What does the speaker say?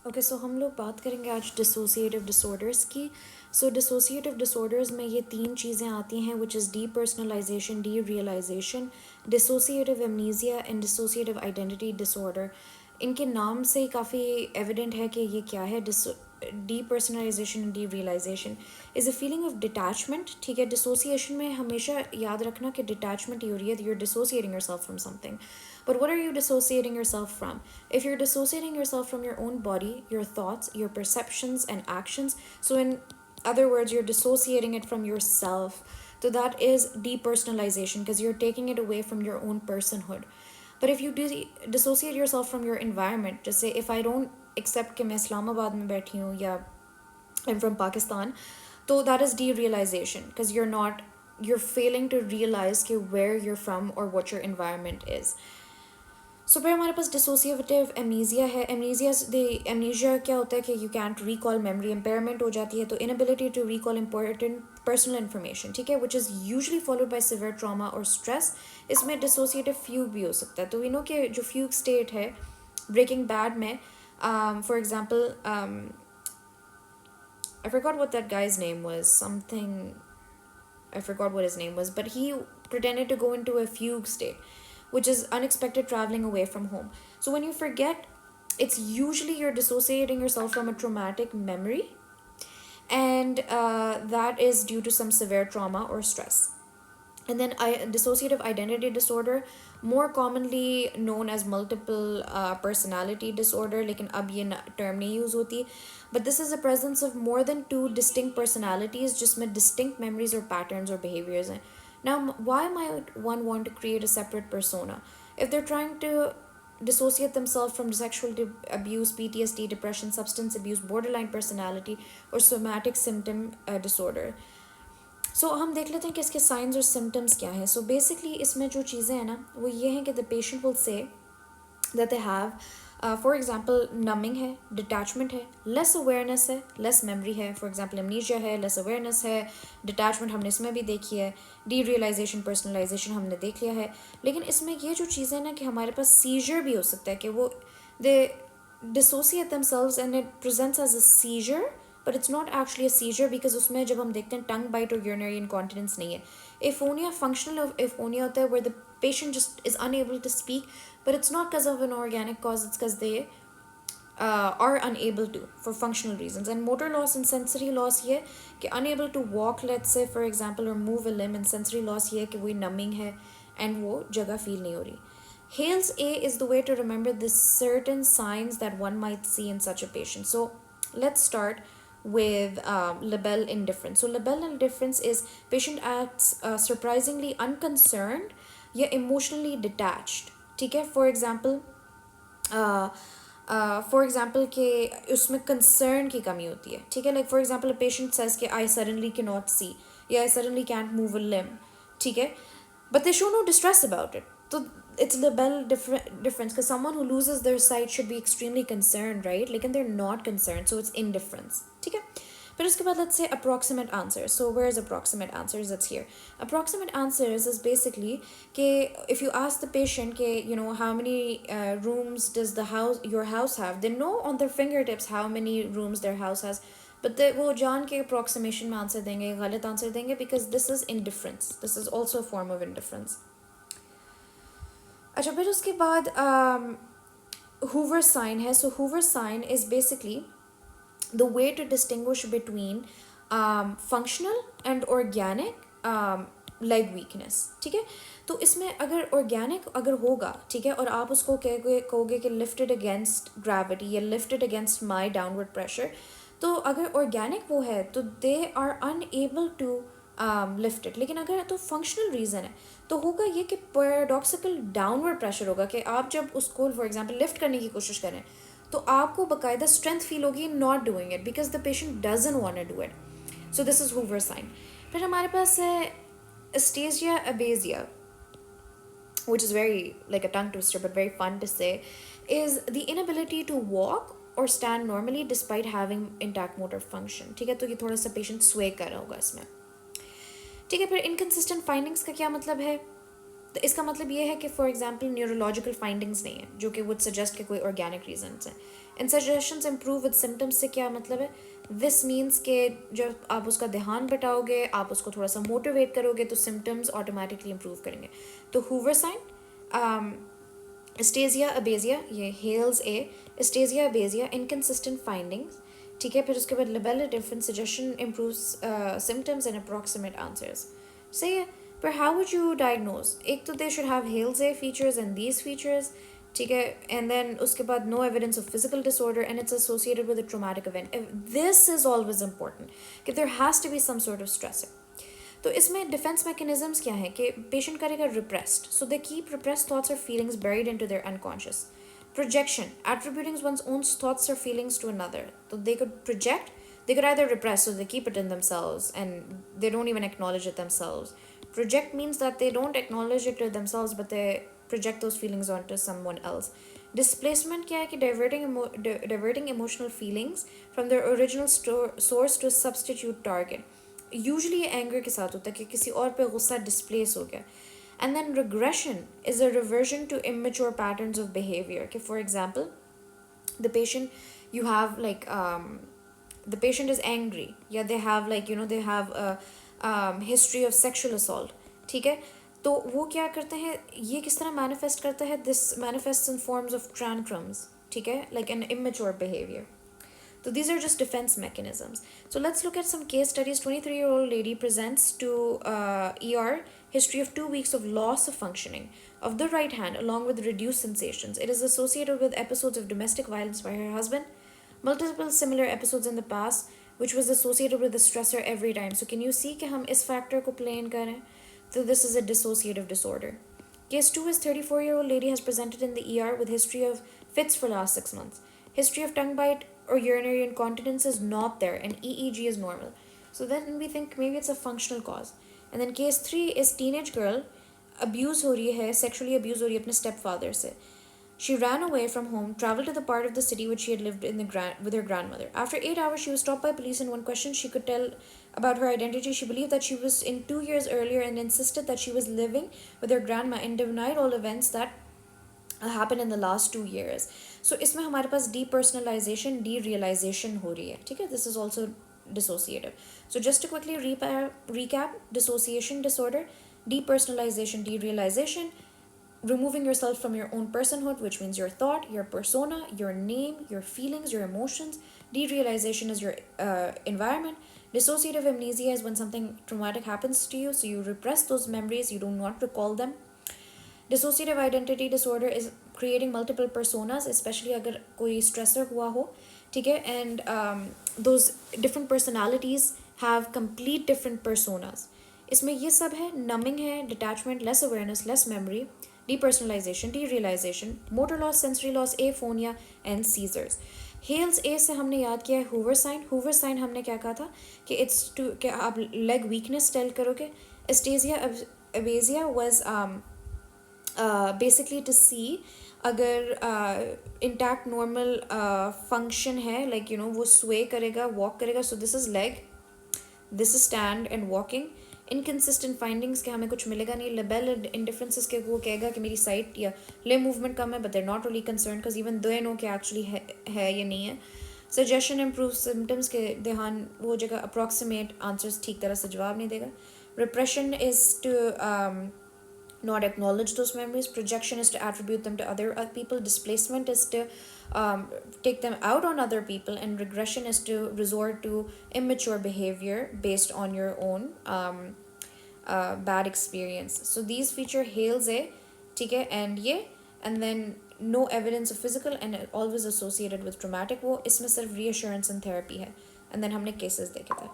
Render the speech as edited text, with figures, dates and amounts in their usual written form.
Okay so हम लोग बात करेंगे आज डिसोसिएटिव डिसऑर्डर्स की. सो डिसोसिएटिव डिसऑर्डर्स में ये तीन चीज़ें आती हैं which is depersonalisation, derealisation, dissociative amnesia and dissociative identity disorder. इनके नाम से ही काफ़ी एविडेंट है कि ये क्या है. Depersonalisation and derealisation is a feeling of detachment. ठीक है, डिसोसिएशन में हमेशा याद रखना कि डिटैचमेंट ही हो रही है, you're dissociating yourself from something. But what are you dissociating yourself from? If you're dissociating yourself from your own body, your thoughts, your perceptions, and actions, so in other words, you're dissociating it from yourself. So that is depersonalization because you're taking it away from your own personhood. But if you dissociate yourself from your environment, just say if I don't accept कि मैं इस्लामाबाद में बैठी हूँ या I'm from Pakistan, so that is derealization because you're failing to realize कि where you're from or what your environment is. So फिर हमारे पास डिसोसिएटिव एमनीजिया है. एमनीजिया क्या होता है कि you can't recall memory, impairment हो जाती है, तो inability to recall important personal information. ठीक है, which is usually followed by severe trauma और स्ट्रेस. इसमें डिसोसिएटिव फ्यूग भी हो सकता है. तो वी नो कि जो फ्यूग स्टेट है ब्रेकिंग बैड में, for example I forgot what that guy's name was, something, I forgot what his name was, but he pretended to go into a fugue state, which is unexpected traveling away from home. So when you forget, it's usually you're dissociating yourself from a traumatic memory, and that is due to some severe trauma or stress. And then dissociative identity disorder, more commonly known as multiple personality disorder, लेकिन अब ये term नहीं use होती. But this is the presence of more than two distinct personalities जिसमें distinct memories or patterns or behaviors हैं. Now, why might one want to create a separate persona? If they're trying to dissociate themselves from sexual abuse, PTSD, depression, substance abuse, borderline personality, or somatic symptom disorder. सो हम देख लेते हैं कि इसके science और symptoms क्या हैं. So basically इसमें जो चीज़ें हैं ना वो ये हैं कि the patient will say that they have for example numbing है, डिटैचमेंट है, लेस अवेयरनेस है, लेस मेमोरी है. फॉर एग्जांपल एमनीजिया है, लेस अवेयरनेस है, डिटैचमेंट हमने इसमें भी देखी है, डी रियलाइजेशन, पर्सनलाइजेशन हमने देख लिया है. लेकिन इसमें ये जो चीज़ें ना कि हमारे पास सीजर भी हो सकता है कि वो they dissociate themselves and it presents as a seizure, but it's not actually a seizure because उसमें जब हम देखते हैं tongue bite और urinary incontinence नहीं है. Aphonia, functional aphonia होता है where the patient just is unable to speak, but it's not because of an organic cause, it's because they are unable to for functional reasons. And motor loss and sensory loss ये कि unable to walk, let's say for example, or move a limb, and sensory loss ये कि वही numbing है and वो जगह feel नहीं हो रही. Hales A is the way to remember the certain signs that one might see in such a patient. So let's start with label indifference. So label indifference is patient acts surprisingly unconcerned या emotionally detached. ठीक है, for example के उसमें concern की कमी होती है. ठीक है, like for example a patient says कि I suddenly cannot see या I suddenly can't move a limb. ठीक है, but they show no distress about it. So it's label difference because someone who loses their sight should be extremely concerned, right? लेकिन they're not concerned, so it's indifference. ठीक है, फिर उसके बाद let's say approximate answers. So where's approximate answers? That's here. Approximate answers is basically कि if you ask the patient कि you know how many rooms does your house have, they know on their fingertips how many rooms their house has, but वो जान के approximation में answer देंगे, गलत answer देंगे because this is indifference. This is also a form of indifference. अच्छा, फिर उसके बाद Hoover sign है. So Hoover sign is basically the way to distinguish between functional and organic leg weakness. ठीक है, तो इसमें अगर organic अगर होगा, ठीक है, और आप उसको कहोगे कि lifted against gravity या lifted against my downward pressure, तो अगर organic वो है तो they are unable to lift it. लेकिन अगर तो फंक्शनल रीज़न है तो होगा ये कि पैराडॉक्सिकल डाउनवर्ड प्रेशर होगा कि आप जब उसको फॉर एग्जांपल लिफ्ट करने की कोशिश करें तो आपको बाकायदा स्ट्रेंथ फील होगी not doing it because the patient doesn't want to do it. So this is Hoover sign. फिर हमारे पास है एस्टेजिया अबेजिया, which is very like a tongue twister but very fun to say, is the inability to walk or stand normally despite having intact motor function. ठीक है, तो ये थोड़ा सा patient स्वे कर रहा होगा इसमें. ठीक है, फिर इनकन्सिस्टेंट फाइंडिंग्स का क्या मतलब है? तो इसका मतलब ये है कि फॉर एग्जांपल न्यूरोलॉजिकल फाइंडिंग्स नहीं है जो कि वुड सजेस्ट कि कोई ऑर्गेनिक रीजंस हैं. इन सजेशंस इंप्रूव विद सिम्टम्स से क्या मतलब है? दिस मीन्स कि जब आप उसका ध्यान बटाओगे, आप उसको थोड़ा सा मोटिवेट करोगे, तो सिम्टम्स ऑटोमेटिकली इंप्रूव करेंगे. तो हूवर साइन, एस्टेजिया अबेजिया, ये हेल्स ए, एस्टेजिया अबेजिया, इनकन्सिस्टेंट फाइंडिंग्स. ठीक है, फिर उसके बाद label different suggestion improves symptoms and approximate answers. सही है. पर हाउ वुड यू डायग्नोज? एक तो they should have hells a features and these features. ठीक है, एंड देन उसके बाद no evidence of physical disorder and it's associated with a traumatic event. This is always important कि there has to be some sort of stress. तो इसमें defence mechanisms क्या है कि पेशेंट करेगा repressed, so they keep repressed thoughts और feelings buried into their unconscious. Projection, attributing one's own thoughts or feelings to another. So they could project, they could either repress, so they keep it in themselves and they don't even acknowledge it themselves. Project means that they don't acknowledge it to themselves, but they project those feelings onto someone else. Displacement क्या है कि diverting emotional feelings from their original source to a substitute target. Usually ये anger के साथ होता है कि किसी और पे गुस्सा displace हो गया. And then regression is a reversion to immature patterns of behavior. Okay, for example, the patient you have like the patient is angry. Yeah, they have like they have a history of sexual assault. ठीक है, तो वो क्या करते हैं, ये किस तरह manifest करता है? This manifests in forms of tantrums. ठीक है, like an immature behavior. So these are just defense mechanisms. So let's look at some case studies. 23-year-old lady presents to ER, history of 2 weeks of loss of functioning of the right hand along with reduced sensations. It is associated with episodes of domestic violence by her husband, multiple similar episodes in the past, which was associated with the stressor every time. So can you see कि हम इस factor को play in कर रहे हैं? So this is a dissociative disorder. Case 2 is 34-year-old lady has presented in the ER with history of fits for last 6 months. History of tongue bite or urinary incontinence is not there and EEG is normal. So then we think maybe it's a functional cause. And then case 3 is teenage girl abuse हो रही है, sexually abuse हो रही है अपने stepfather से. She ran away from home, traveled to the part of the city which she had lived in with her grandmother. After 8 hours, she was stopped by police, and one question she could tell about her identity. She believed that she was in 2 years earlier and insisted that she was living with her grandma and denied all events that happened in the last 2 years. So इसमें हमारे पास depersonalization, derealization हो रही है. ठीक है, this is also dissociative. So just to quickly recap, dissociation disorder, depersonalization, derealization, removing yourself from your own personhood, which means your thought, your persona, your name, your feelings, your emotions. Derealization is your environment. Dissociative amnesia is when something traumatic happens to you, so you repress those memories, you do not recall them. Dissociative identity disorder is creating multiple personas, especially अगर कोई stressor हुआ हो, ठीक है, and those different personalities have complete different personas. इसमें ये सब है, numbing है, detachment, less awareness, less memory, depersonalization, derealization, motor loss, sensory loss, aphonia, and seizures. हेल्स ए से हमने याद किया है हूवर साइन. हूवर साइन हमने क्या कहा था कि इट्स टू कि आप लेग वीकनेस टेल करोगे. एस्टेजिया अबेजिया वाज basically to see अगर intact normal function है, like वो sway करेगा, walk करेगा. So this is leg, this is stand and walking. Inconsistent findings कि हमें कुछ मिलेगा नहीं. Label indifferences के वो कहेगा कि मेरी sight या limb movement कम है, but they're not really concerned because even they know कि actually है या नहीं है. Suggestion improves symptoms के ध्यान वो जगह approximate answers ठीक तरह से जवाब नहीं देगा. Repression is to not acknowledge those memories. Projection is to attribute them to other people. Displacement is to take them out on other people, and regression is to resort to immature behavior based on your own bad experience. So these feature hails a, ठीक है, and then no evidence of physical and always associated with traumatic. वो इसमें सिर्फ reassurance and therapy है. And then हमने cases देखे थे.